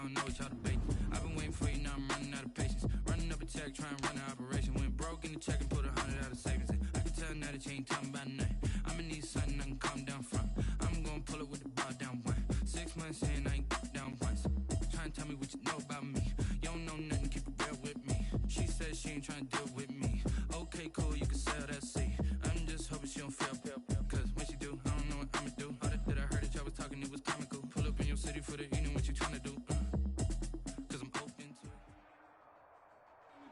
don't know what y'all debating. I've been waiting for you, now I'm running out of patience. Running up a check, trying to run an operation. Went broke in the check and put 100 out of savings in. I can tell now that you ain't talking about nothing. I'ma need something I can calm down from. I'm gonna pull it with the bar down one. 6 months in, I ain't down once. Trying to tell me what you know about me. You don't know nothing, keep it real with me. She says she ain't trying to deal with me. Okay, cool, you can sell that seat. I'm just hoping she don't fail. Cause when she do, I don't know what I'ma do. All that I heard that y'all was talking, it was comical. Pull up in your city for the evening, what you trying to do? Cause I'm open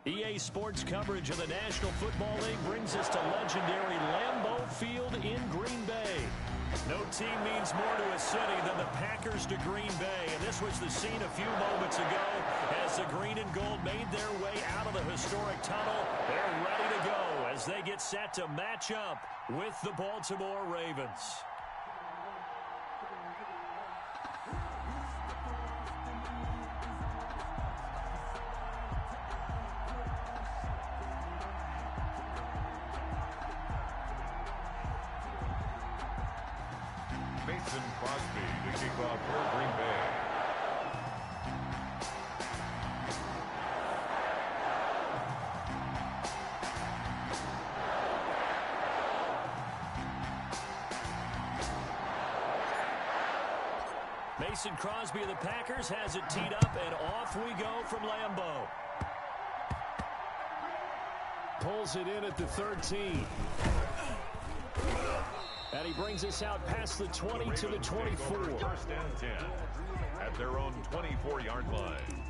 to it. EA Sports coverage of the National Football League brings us to legendary Lambeau Field in Green Bay. No team means more to a city than the Packers to Green Bay, and this was the scene a few moments ago as the green and gold made their way out of the historic tunnel. They're ready to go as they get set to match up with the Baltimore Ravens. Mason Crosby to kick off for Green Bay. Mason Crosby of the Packers has it teed up, and off we go from Lambeau. Pulls it in at the 13. And he brings us out past the 20 to the 24. First and 10 at their own 24-yard line.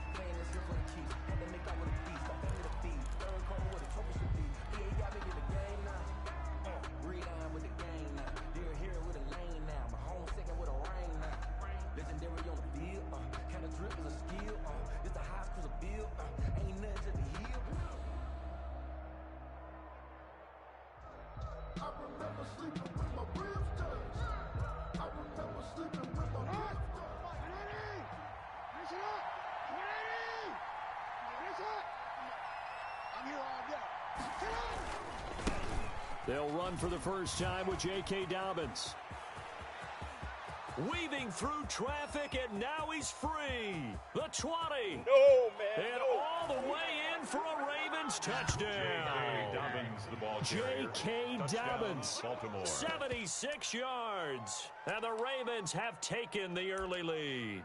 They'll run for the first time with J.K. Dobbins. Weaving through traffic, and now he's free. The 20. No, man. And all the way in for a Ravens touchdown. J.K. Dobbins, Baltimore. 76 yards. And the Ravens have taken the early lead.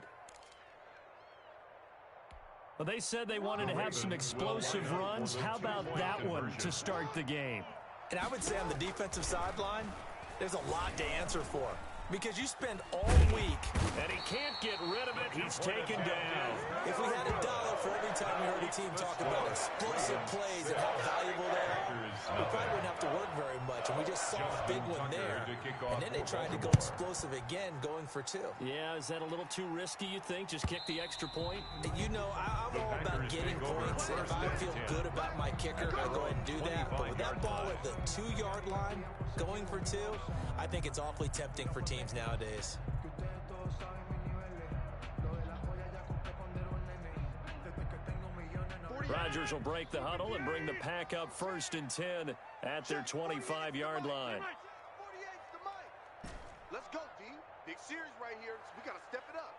Well, they said they wanted to have some explosive runs. How about that one to start the game? And I would say on the defensive sideline, there's a lot to answer for. Because you spend all week. And he can't get rid of it. He's taken down. If we had $1 for every time we heard a team talk about explosive plays and how valuable they are, we probably wouldn't have to work very much. And we just saw a big one there. And then they tried to go explosive again, going for 2. Yeah, is that a little too risky, you think? Just kick the extra point? You know, I'm all about getting points. And if I feel good about my kicker, I go ahead and do that. But with that ball at the 2-yard line, going for 2, I think it's awfully tempting for teams nowadays. Rodgers will break the huddle and bring the Pack up 1st and 10 at their 25-yard line. Let's go, D. Big series right here. We got to step it up.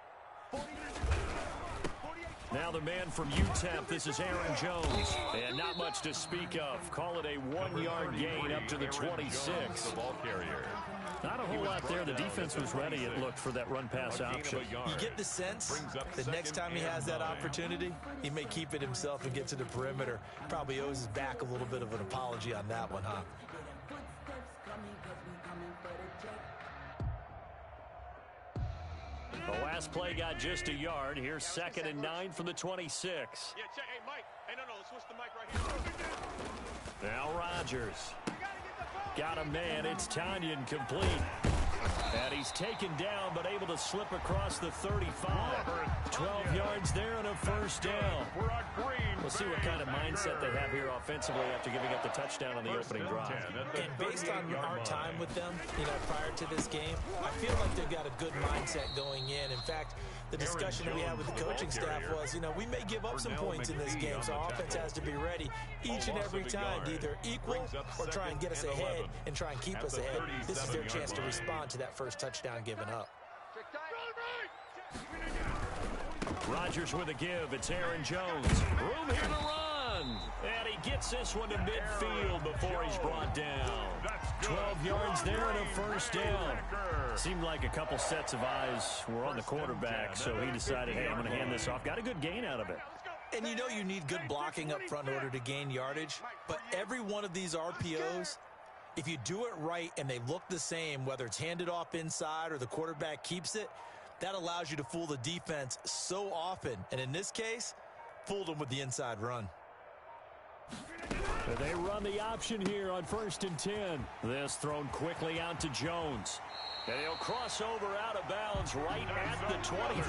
Now the man from UTEP, this is Aaron Jones. And not much to speak of. Call it a 1-yard gain up to the 26. The ball carrier. Not a whole lot there. The defense was ready, it looked, for that run-pass option. You get the sense that next time he has that opportunity, he may keep it himself and get to the perimeter. Probably owes his back a little bit of an apology on that one, huh? The last play got just a yard. Here's 2nd and 9 from the 26. Yeah, check. Hey, Mike. Hey, no, let's switch the mic right here. Now Rodgers. Got a man. It's Tanyan complete. And he's taken down, but able to slip across the 35. 12 yards there and a first down. We'll see what kind of mindset they have here offensively after giving up the touchdown on the opening drive. And based on our time with them, prior to this game, I feel like they've got a good mindset going in. In fact, the discussion that we had with the coaching staff was, we may give up some points in this game, so our offense has to be ready each and every time to either equal or try and get us ahead and try and keep us ahead. This is their chance to respond to that first touchdown given up. Rodgers with a give. It's Aaron Jones. Room here to run. And he gets this one to midfield before he's brought down. 12 yards there and a first down. Seemed like a couple sets of eyes were on the quarterback, so he decided, hey, I'm going to hand this off. Got a good gain out of it. And you know you need good blocking up front in order to gain yardage, but every one of these RPOs, if you do it right and they look the same, whether it's handed off inside or the quarterback keeps it, that allows you to fool the defense so often. And in this case, fooled them with the inside run. They run the option here on 1st and 10. This thrown quickly out to Jones. And he'll cross over out of bounds right at the 25.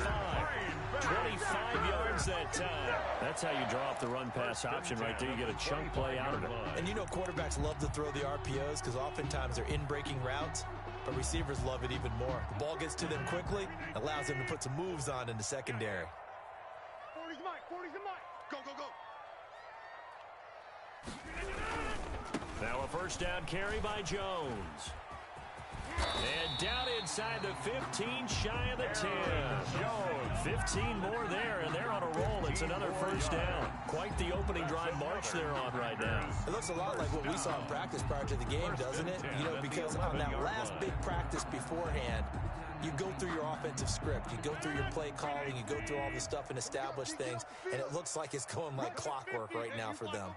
25 yards that time. That's how you draw up the run-pass option right there. You get a chunk play out of it. And you know quarterbacks love to throw the RPOs because oftentimes they're in-breaking routes, but receivers love it even more. The ball gets to them quickly, allows them to put some moves on in the secondary. 40's the mic. 40's the mic. Go, go, go. Now a first down carry by Jones. And down inside the 15, shy of the 10. 15 more there, and they're on a roll. It's another first down. Quite the opening drive march they're on right now. It looks a lot like what we saw in practice prior to the game, doesn't it? You know, because on that last big practice beforehand, you go through your offensive script. You go through your play calling. You go through all the stuff and establish things, and it looks like it's going like clockwork right now for them.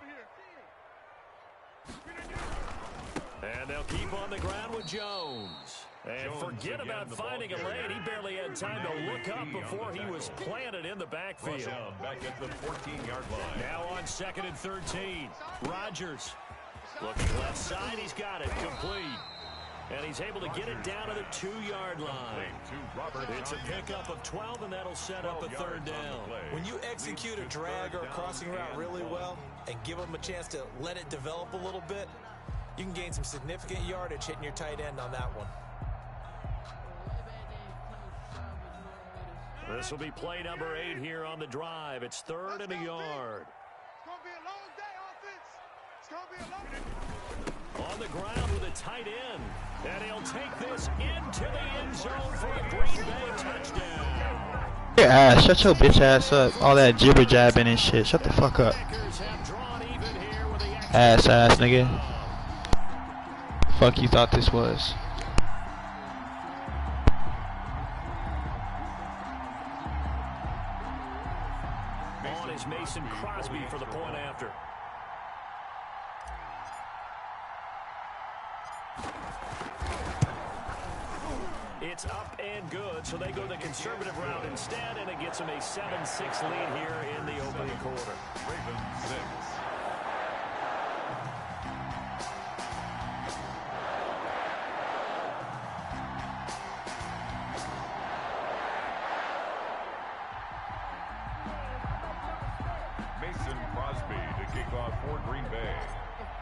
And they'll keep on the ground with Jones. And forget about finding a lane. He barely had time to look up before he was planted in the backfield. Back at the 14-yard line. Now on 2nd and 13. Rodgers looking left side. He's got it complete. And he's able to get it down to the 2-yard line. It's a pickup of 12, and that'll set up a third down. When you execute a drag or a crossing route really well and give them a chance to let it develop a little bit, you can gain some significant yardage hitting your tight end on that one. This will be play number 8 here on the drive. It's 3rd and a yard. It's going to be a long day, offense. It's going to be a long day. On the ground with a tight end. And he'll take this into the end zone for a Green Bay touchdown. Your ass, shut your bitch ass up. All that jibber jabbing and shit. Shut the fuck up. Ass nigga. Fuck you thought this was. On is Mason Crosby for the point after. It's up and good, so they go the conservative route instead, and it gets them a 7-6 lead here in the opening quarter. Ravens 6. Mason Crosby to kick off for Green Bay.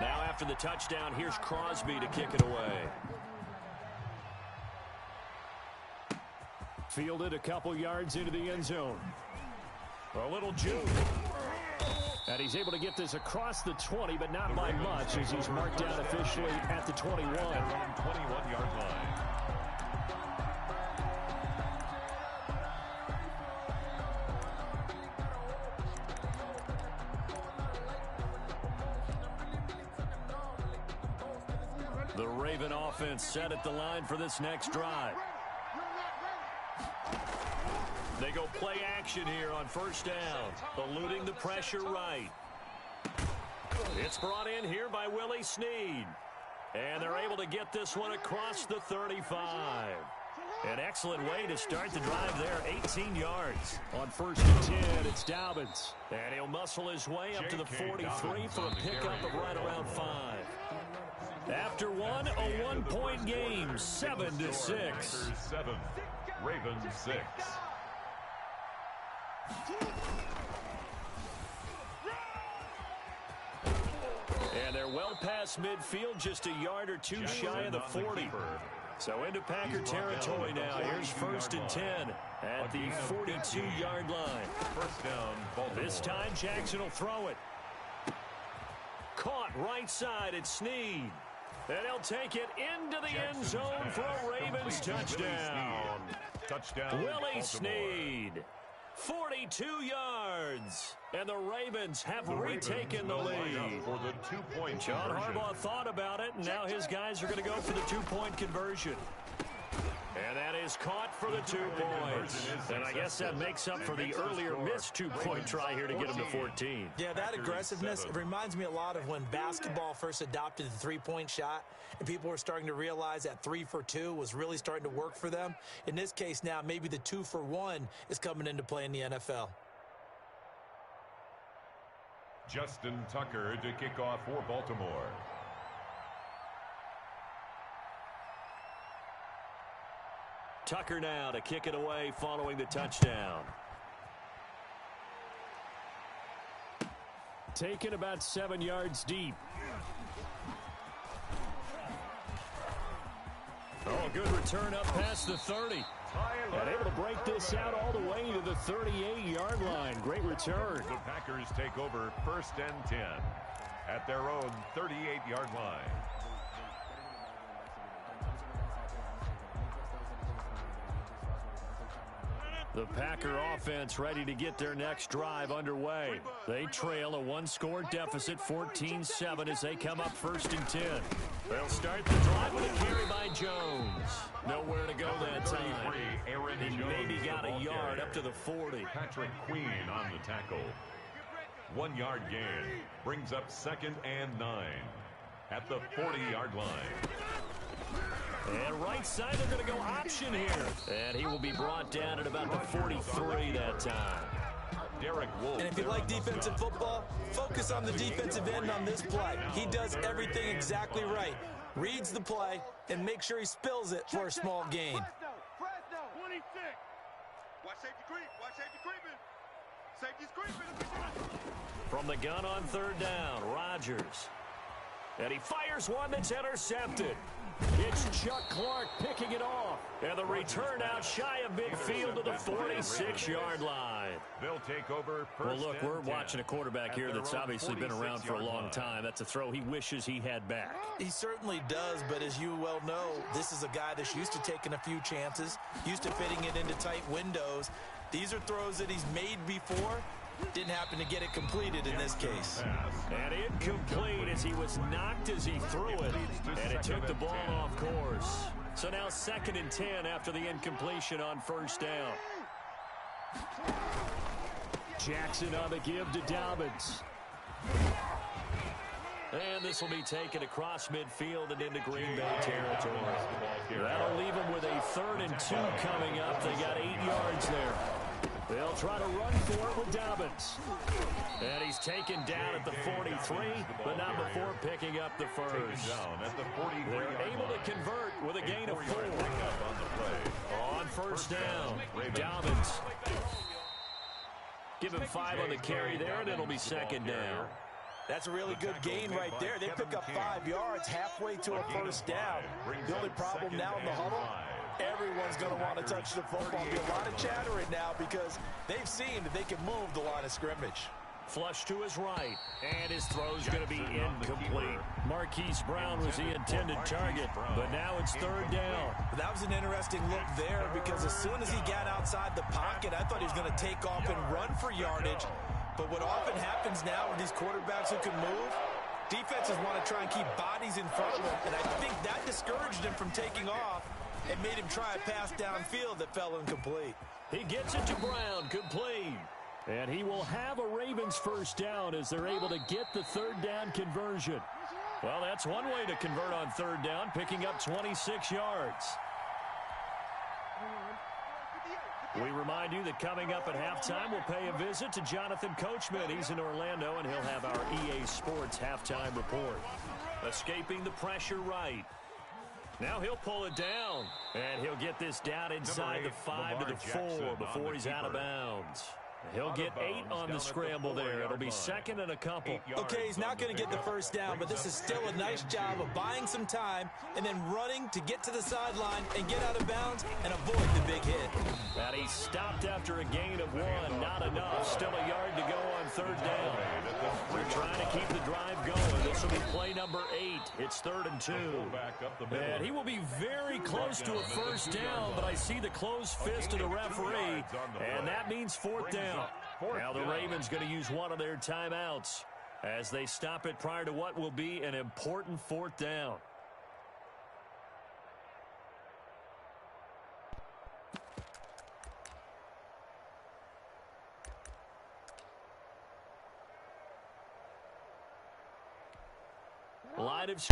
Now after the touchdown, here's Crosby to kick it away. Fielded a couple yards into the end zone. A little juke. And he's able to get this across the 20, but not by much as he's marked down officially at the 21. 21-yard line. The Raven offense set at the line for this next drive. They go play action here on first down, eluding the pressure right. It's brought in here by Willie Snead. And they're able to get this one across the 35. An excellent way to start the drive there, 18 yards. On 1st and 10, it's Dobbins. And he'll muscle his way up to the 43 for a pickup of right around 5. After one, a one-point game, 7-6. 7, Ravens 6. And they're well past midfield, just a yard or two shy of the 40. So into Packer territory now. Here's 1st and 10 at the 42-yard line. First down, Baltimore. This time Jackson will throw it. Caught right side at Snead. And he'll take it into the end zone for a Ravens touchdown. Touchdown, Willie Baltimore. Snead. 42 yards. And the Ravens have retaken the lead. For the two-point John conversion. Harbaugh thought about it, and now his guys are going to go for the two-point conversion. And that is caught for the 2 points. And I guess that makes up for the earlier missed two-point try here to get him to 14. Yeah, that aggressiveness, it reminds me a lot of when basketball first adopted the three-point shot, and people were starting to realize that 3 for 2 was really starting to work for them. In this case now, maybe the 2 for 1 is coming into play in the NFL. Justin Tucker to kick off for Baltimore. Tucker now to kick it away following the touchdown. Taken about 7 yards deep. Oh, good return up past the 30. And able to break this out all the way to the 38-yard line. Great return. The Packers take over 1st and 10 at their own 38-yard line. The Packer offense ready to get their next drive underway. They trail a one-score deficit, 14-7, as they come up 1st and 10. They'll start the drive with a carry by Jones. Nowhere to go that time. He maybe got a yard up to the 40. Patrick Queen on the tackle. 1 yard gain brings up 2nd and 9 at the 40-yard line. And right side, they're going to go option here. And he will be brought down at about the 43 that time. Derek Wolfe. And if you like defensive football, focus on the defensive end on this play. He does everything exactly right. Reads the play and make sure he spills it for a small gain. 26. Watch safety creep. Watch safety creeping. Safety's creeping. From the gun on 3rd down, Rodgers. And he fires one that's intercepted. It's Chuck Clark picking it off. And the return out shy of midfield to the 46-yard line. They'll take over 1st Well, look, and we're 10 watching a quarterback here that's obviously been around for a long time. That's a throw he wishes he had back. He certainly does, but as you well know, this is a guy that's used to taking a few chances, used to fitting it into tight windows. These are throws that he's made before. Didn't happen to get it completed in this case. And incomplete as he was knocked as he threw it. And it took the ball off course. So now 2nd and 10 after the incompletion on 1st down. Jackson on the give to Dobbins. And this will be taken across midfield and into Green Bay territory. That'll leave them with a 3rd and 2 coming up. They got 8 yards there. They'll try to run for it with Dobbins. And he's taken down at the 43, but not before picking up the first. They're able to convert with a gain of 4. On 1st down, Dobbins. Give him 5 on the carry there, and it'll be 2nd down. That's a really good gain right there. They pick up 5 yards halfway to a 1st down. The only problem now in the huddle, everyone's going to want to touch the football. There'll be a lot of chattering now because they've seen that they can move the line of scrimmage. Flush to his right, and his throw's going to be incomplete. Marquise Brown was the intended target, but now it's 3rd down. That was an interesting look there because as soon as he got outside the pocket, I thought he was going to take off and run for yardage. But what often happens now with these quarterbacks who can move, defenses want to try and keep bodies in front of them, and I think that discouraged him from taking off and made him try a pass downfield that fell incomplete. He gets it to Brown, complete. And he will have a Ravens 1st down as they're able to get the 3rd down conversion. Well, that's one way to convert on 3rd down, picking up 26 yards. We remind you that coming up at halftime, we'll pay a visit to Jonathan Coachman. He's in Orlando, and he'll have our EA Sports halftime report. Escaping the pressure right. Now he'll pull it down, and he'll get this down inside the 5 to the 4 before he's out of bounds. He'll get 8 on the scramble there. It'll be 2nd and a couple. Okay, he's not going to get the 1st down, but this is still a nice job of buying some time and then running to get to the sideline and get out of bounds and avoid the big hit. And he stopped after a gain of 1. Not enough. Still a yard to go on third down. They're trying to keep the drive going. This will be play number 8. It's 3rd and 2. And he will be very close to a first down, but I see the closed fist of the referee, and that means 4th down. Now the Ravens going to use one of their timeouts as they stop it prior to what will be an important 4th down.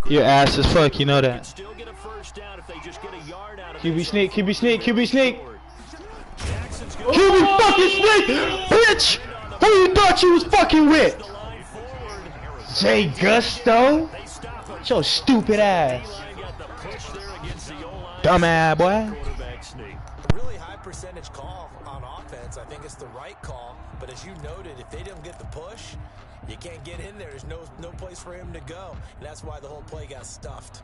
Your ass as fuck, you know that. QB sneak, QB sneak, QB sneak. QB fucking sneak, bitch! Who you thought you was fucking with? Jay Gusto? Your stupid ass. Dumbass boy. Really high percentage call on offense. I think it's the right call, but as you noted, if they didn't get the push, you can't get in there. There's no place for him to go. And that's why the whole play got stuffed.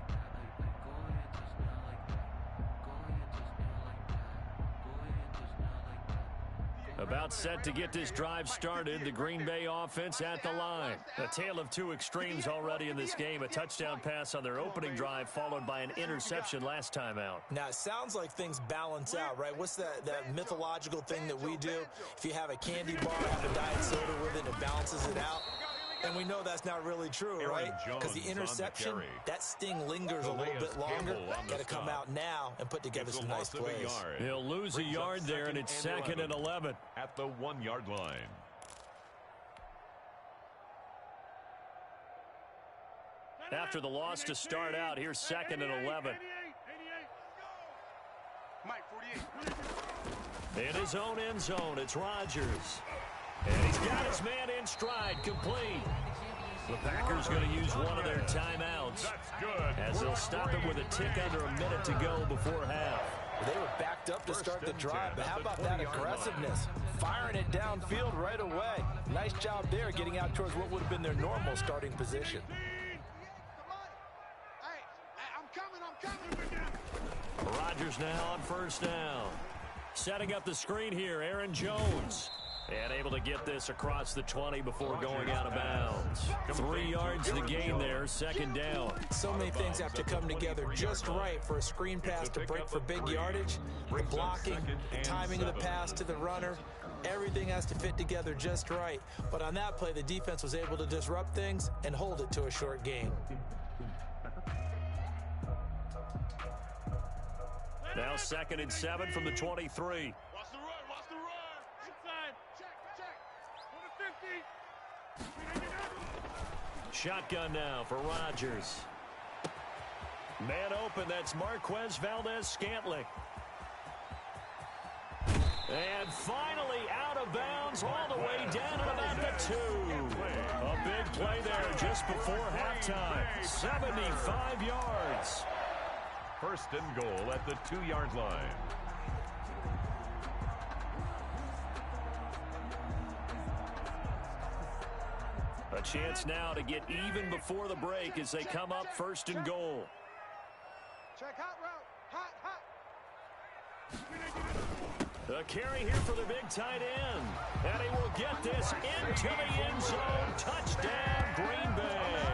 About set to get this drive started, the Green Bay offense at the line. A tale of two extremes already in this game. A touchdown pass on their opening drive, followed by an interception last time out. Now, it sounds like things balance out, right? What's that mythological thing that we do? If you have a candy bar, have a diet soda with it, it balances it out. And we know that's not really true, right? Because the interception, that sting lingers a little bit longer. Got to come out now and put together some nice plays. He'll lose a yard there, and it's 2nd and 11. At the 1-yard line. After the loss to start out, here's 2nd and 11. In his own end zone, it's Rodgers. And he's got his man in stride, complete. The Packers going to use one of their timeouts as they'll stop it with a tick under a minute to go before half. They were backed up to start the drive, but how about that aggressiveness? Firing it downfield right away. Nice job there getting out towards what would have been their normal starting position. Rodgers now on first down. Setting up the screen here, Aaron Jones. And able to get this across the 20 before going out of bounds. 3 yards to gain there, 2nd down. So many things have to come together just right for a screen pass to break for big yardage. The blocking, the timing of the pass to the runner, everything has to fit together just right. But on that play, the defense was able to disrupt things and hold it to a short gain. Now 2nd and 7 from the 23. Shotgun now for Rodgers. Man open, that's Marquez Valdez-Scantling. And finally out of bounds all the way down at about the 2. A big play there just before halftime. 75 yards. 1st and goal at the 2-yard line. A chance now to get even before the break as they come up 1st and goal. Check hot route. Hot. A carry here for the big tight end. And he will get this into the end zone. Touchdown, Green Bay.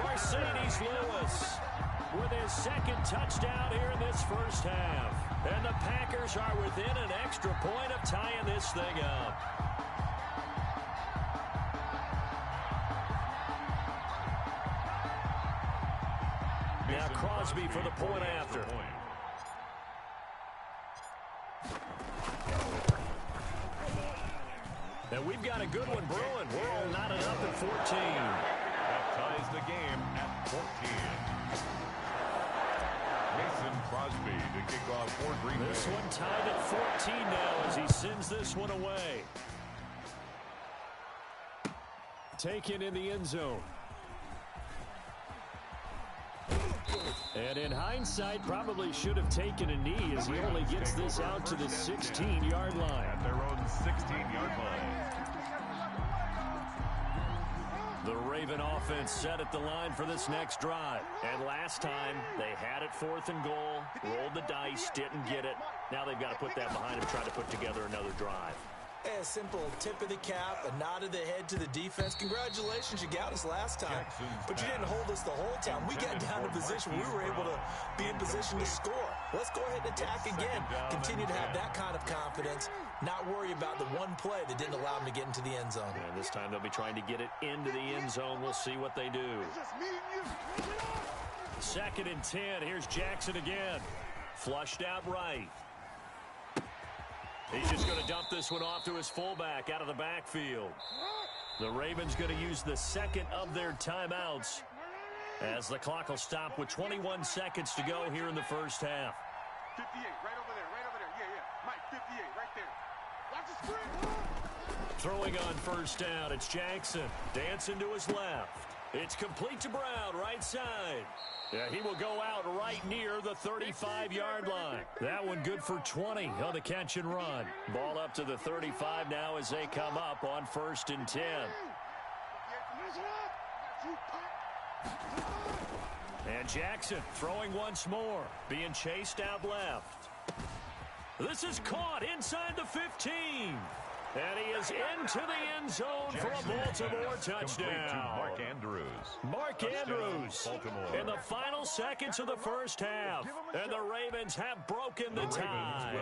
Mercedes Lewis with his 2nd touchdown here in this first half. And the Packers are within an extra point of tying this thing up. Now Crosby for the point after. And we've got a good one brewing. We're all knotted up at 14. That ties the game at 14. Mason Crosby to kick off for Green Bay. This one tied at 14 now as he sends this one away. Taken in the end zone. And in hindsight, probably should have taken a knee as he only gets this out to the 16-yard line. At their own 16-yard line. The Raven offense set at the line for this next drive. And last time, they had it 4th and goal, rolled the dice, didn't get it. Now they've got to put that behind them, try to put together another drive. A simple tip of the cap, a nod of the head to the defense. Congratulations, you got us last time. But you didn't hold us the whole time. We got down to position. We were able to be in position to score. Let's go ahead and attack again. Continue to have that kind of confidence. Not worry about the one play that didn't allow them to get into the end zone. And this time they'll be trying to get it into the end zone. We'll see what they do. 2nd and 10. Here's Jackson again. Flushed out right. He's just going to dump this one off to his fullback out of the backfield. The Ravens going to use the second of their timeouts as the clock will stop with 21 seconds to go here in the first half. 58, right over there, right over there. Yeah. Mike, 58, right there. Watch the screen. Throwing on first down, it's Jackson. Dancing to his left. It's complete to Brown, right side. Yeah, he will go out right near the 35-yard line. That one good for 20 on the catch and run. Ball up to the 35 now as they come up on 1st and 10. And Jackson throwing once more, being chased out left. This is caught inside the 15. And he is into the end zone for a Baltimore touchdown. Mark Andrews in the final seconds of the first half. And the Ravens have broken the tie.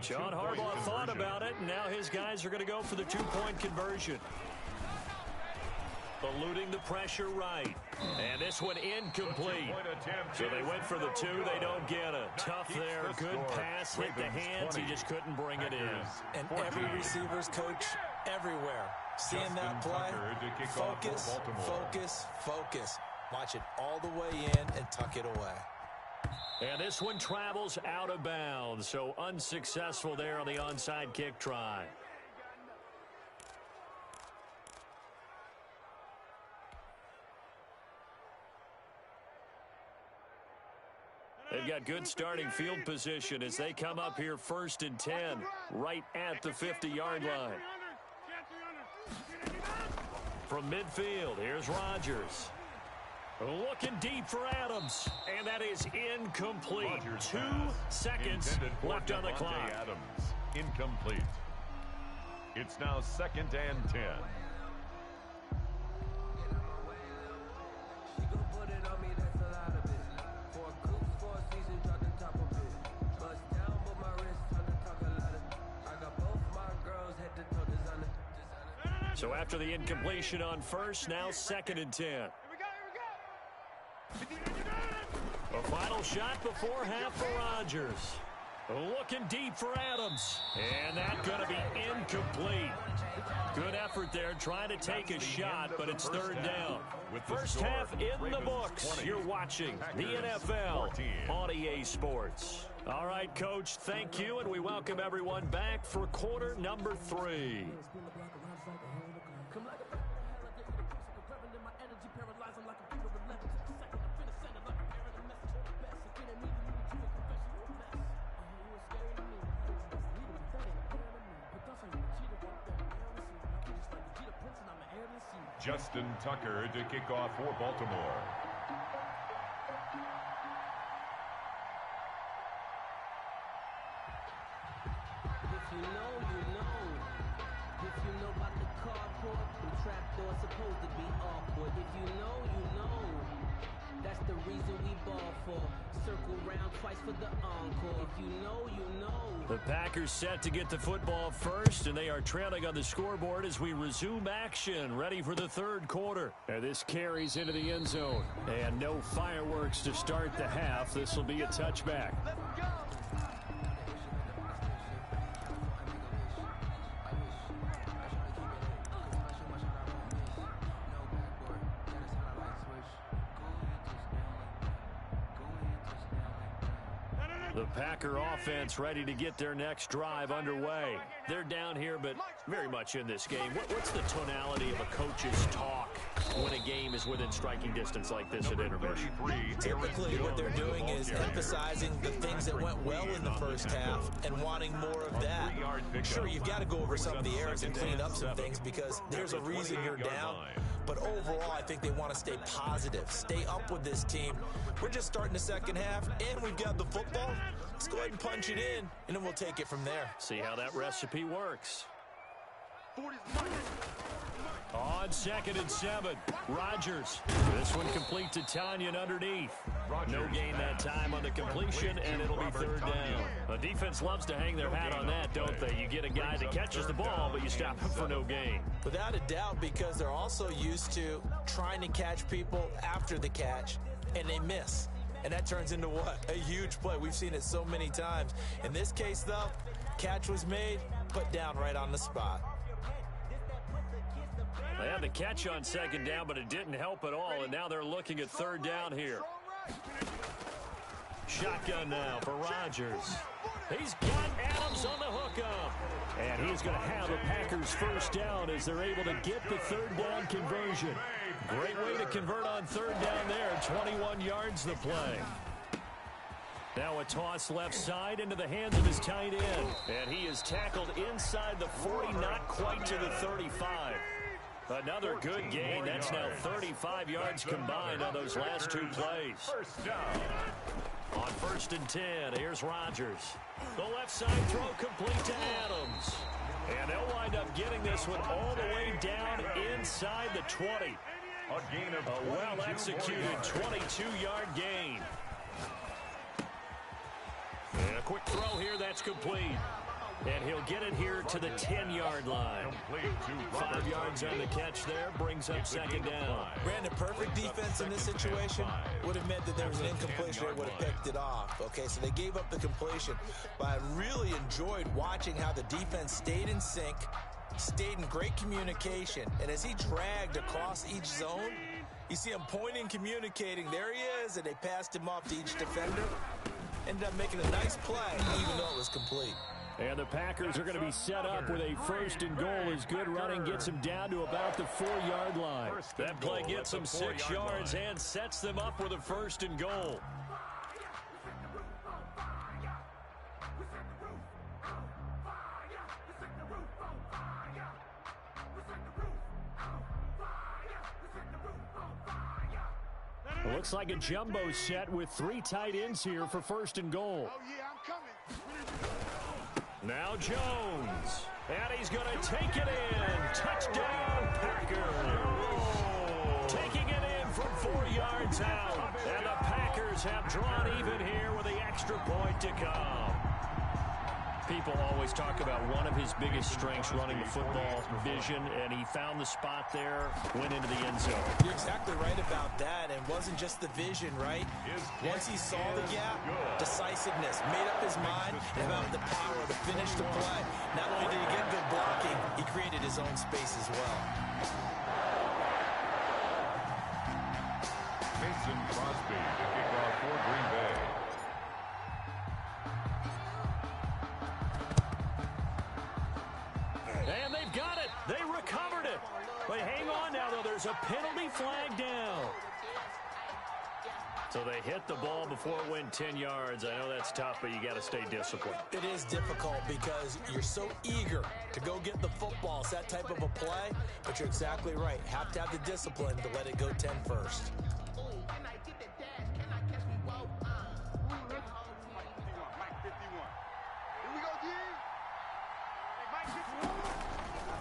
John Harbaugh thought about it, and now his guys are going to go for the 2-point conversion. Eluding the pressure right. And this one incomplete. So they went for the 2. They don't get it. Tough there. Good pass. Hit the hands. He just couldn't bring it in. And every receiver's coach everywhere. Seeing that play. Focus, focus, focus. Watch it all the way in and tuck it away. And this one travels out of bounds. So unsuccessful there on the onside kick try. They've got good starting field position as they come up here 1st and 10, right at the 50-yard line. From midfield, here's Rodgers. Looking deep for Adams, and that is incomplete. 2 seconds left on the clock. Adams, incomplete. It's now 2nd and 10. So after the incompletion on first, now 2nd and 10. A final shot before half for Rodgers. Looking deep for Adams. And that's going to be incomplete. Good effort there trying to take a shot, but it's 3rd down. First half in the books. You're watching the NFL on EA Sports. All right, Coach, thank you, and we welcome everyone back for quarter number 3. Justin Tucker to kick off for Baltimore. If you know, you know. If you know about the carport, the trapdoor's supposed to be awkward. If you know, you know. That's the reason we ball for. Circle round twice for the encore. If you know, you know. The Packers set to get the football first, and they are trailing on the scoreboard as we resume action, ready for the 3rd quarter. And this carries into the end zone. And no fireworks to start the half. This will be a touchback. The Packer offense ready to get their next drive underway. They're down here, but very much in this game. What's the tonality of a coach's talk when a game is within striking distance like this at intermission? Typically, what they're doing is emphasizing the things that went well in the first half and wanting more of that. Sure, you've got to go over some of the errors and clean up some things because there's a reason you're down. But overall, I think they want to stay positive, stay up with this team. We're just starting the second half, and we've got the football. Let's go ahead and punch it in, and then we'll take it from there. See how that recipe works. On 2nd and 7, Rodgers. This one complete to Tanyan underneath. No gain that time on the completion, and it'll be 3rd down. The defense loves to hang their hat on that, don't they? You get a guy that catches the ball, but you stop him for no gain. Without a doubt, because they're also used to trying to catch people after the catch, and they miss. And that turns into what? A huge play. We've seen it so many times. In this case, though, catch was made, put down right on the spot. They had the catch on 2nd down, but it didn't help at all, and now they're looking at 3rd down here. Shotgun now for Rodgers. He's got Adams on the hookup. And he's going to have the Packers 1st down as they're able to get the 3rd down conversion. Great way to convert on 3rd down there. 21 yards the play. Now a toss left side into the hands of his tight end. And he is tackled inside the 40, not quite to the 35. Another good gain. That's now 35 yards combined on those last 2 plays. On 1st and 10, here's Rodgers. The left side throw complete to Adams. And they'll wind up getting this one all the way down inside the 20. A well-executed 22-yard gain. And a quick throw here, that's complete. And he'll get it here to the 10-yard line. 5 yards on the catch there, brings up 2nd down. Brandon, perfect defense in this situation would have meant that there was an incompletion that would have picked it off. Okay, so they gave up the completion. But I really enjoyed watching how the defense stayed in sync, stayed in great communication. And as he dragged across each zone, you see him pointing, communicating. There he is, and they passed him off to each defender. Ended up making a nice play, even though it was complete. And the Packers are going to be set up with a 1st and goal as good running gets them down to about the 4-yard line. That play gets them 6 yards and sets them up with a 1st and goal. It looks like a jumbo set with 3 tight ends here for 1st and goal. Oh, yeah, I'm coming. Now Jones. And he's going to take it in. Touchdown, Packers. Taking it in from 4 yards out. And the Packers have drawn even here with the extra point to come. People always talk about one of his biggest strengths running the football, vision, and he found the spot there, went into the end zone. You're exactly right about that, and wasn't just the vision, right? Once he saw the gap, decisiveness, made up his mind, and about the power to finish the play. Not only did he get good blocking, he created his own space as well. Mason Crosby, the kickoff for Green Bay. And they've got it. They recovered it. But hang on now, though. There's a penalty flag down. So they hit the ball before it went 10 yards. I know that's tough, but you got to stay disciplined. It is difficult because you're so eager to go get the football. It's that type of a play, but you're exactly right. Have to have the discipline to let it go 10 first.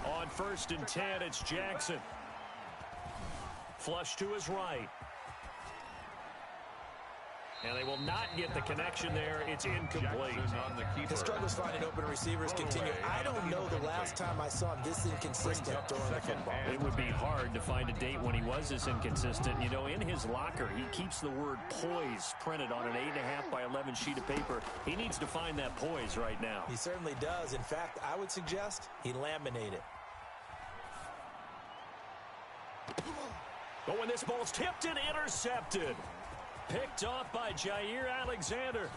On 1st and 10, it's Jackson. Flush to his right. And they will not get the connection there. It's incomplete. His struggles finding open receivers continue. I don't know the last time I saw him this inconsistent throwing the football. It would be hard to find a date when he was this inconsistent. You know, in his locker, he keeps the word poise printed on an 8.5 by 11 sheet of paper. He needs to find that poise right now. He certainly does. In fact, I would suggest he laminate it. But when this ball's tipped and intercepted. Picked off by Jair Alexander.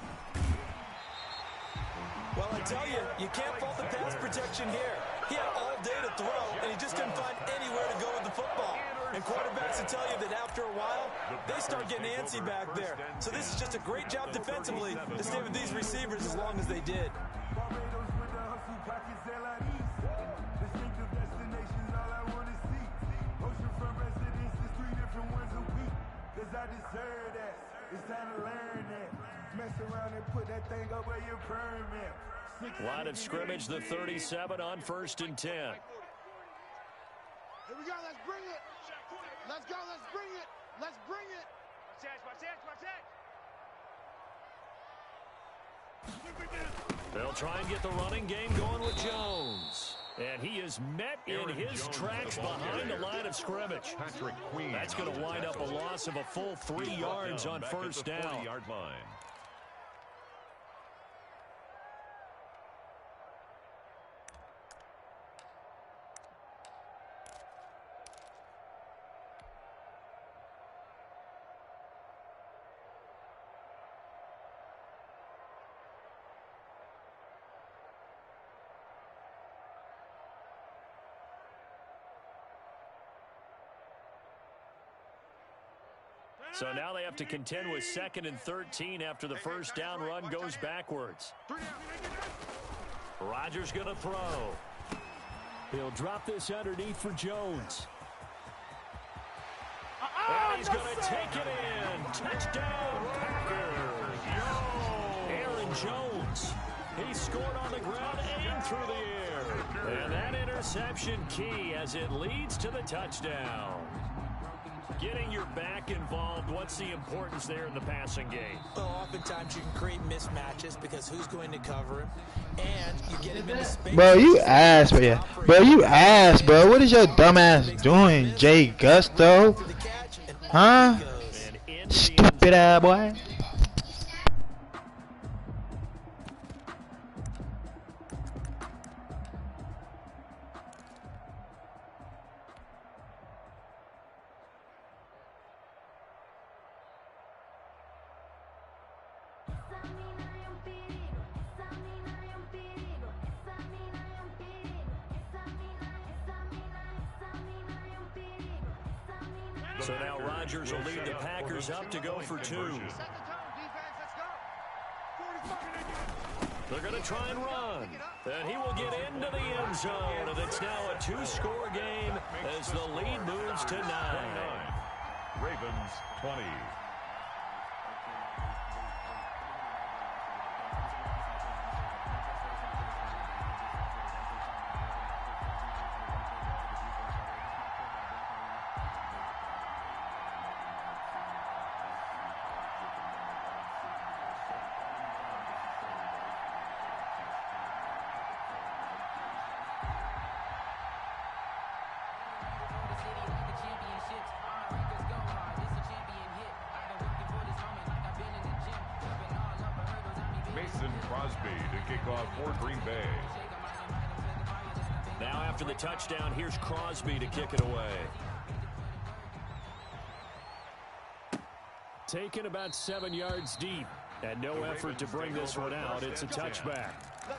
Well, I tell you, you can't fault the pass protection here. He had all day to throw, and he just didn't find anywhere to go with the football. And quarterbacks will tell you that after a while, they start getting antsy back there. So this is just a great job defensively to stay with these receivers as long as they did. I deserve that. It's time to learn that. Mess around and put that thing up where your permit. Line of scrimmage, the 37 on 1st and 10. Here we go. Let's bring it. Let's go. Let's bring it. Let's bring it. They'll try and get the running game going with Jones. And he is met in his tracks behind the line of scrimmage. That's going to wind up a loss of a full 3 yards on first down. 40-yard line. So now they have to contend with 2nd and 13 after the first down run goes backwards. Rodgers going to throw. He'll drop this underneath for Jones. And he's going to take it in. Touchdown, Packers. Aaron Jones. He scored on the ground and through the air. And that interception key as it leads to the touchdown. Getting your back involved, what's the importance there in the passing game? Well, oftentimes you can create mismatches because who's going to cover him, and you get him in the space. Bro, you ass, bro. Bro, you ass, bro. What is your dumb ass doing, Jay Gusto? Huh? Stupid ass boy. So now Rodgers will lead the Packers up to go for 2. They're going to try and run. And he will get into the end zone. And it's now a 2-score game as the lead moves to 9. Ravens 20. Crosby to kick off for Green Bay. Now after the touchdown, here's Crosby to kick it away. Taken about 7 yards deep, and no effort to bring this one out. It's a touchback.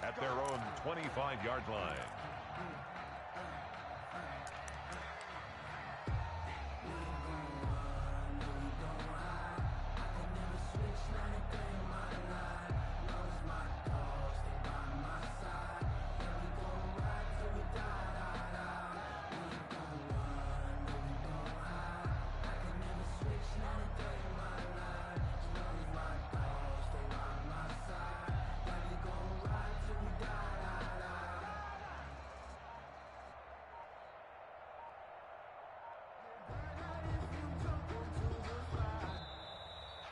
At their own 25-yard line.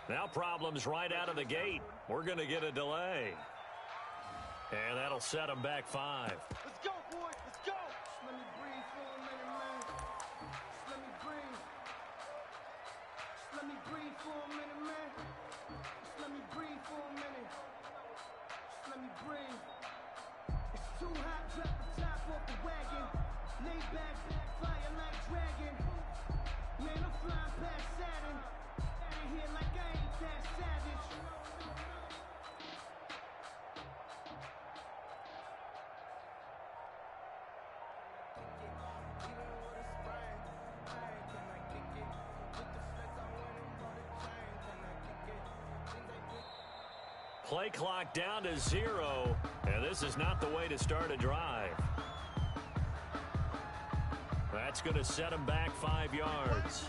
Now problems right out of the gate. We're going to get a delay. And that'll set them back 5. Let's go, boys. Let's go. Just let me breathe for a minute, man. Just let me breathe. Just let me breathe for a minute, man. Just let me breathe for a minute. Just let me breathe. It's too hot, drop the top off the wagon. Lay back, fire like dragon. Man, I'm flying past Saturn. Out of here like I ain't that savage. Play clock down to 0, and this is not the way to start a drive. That's going to set them back 5 yards.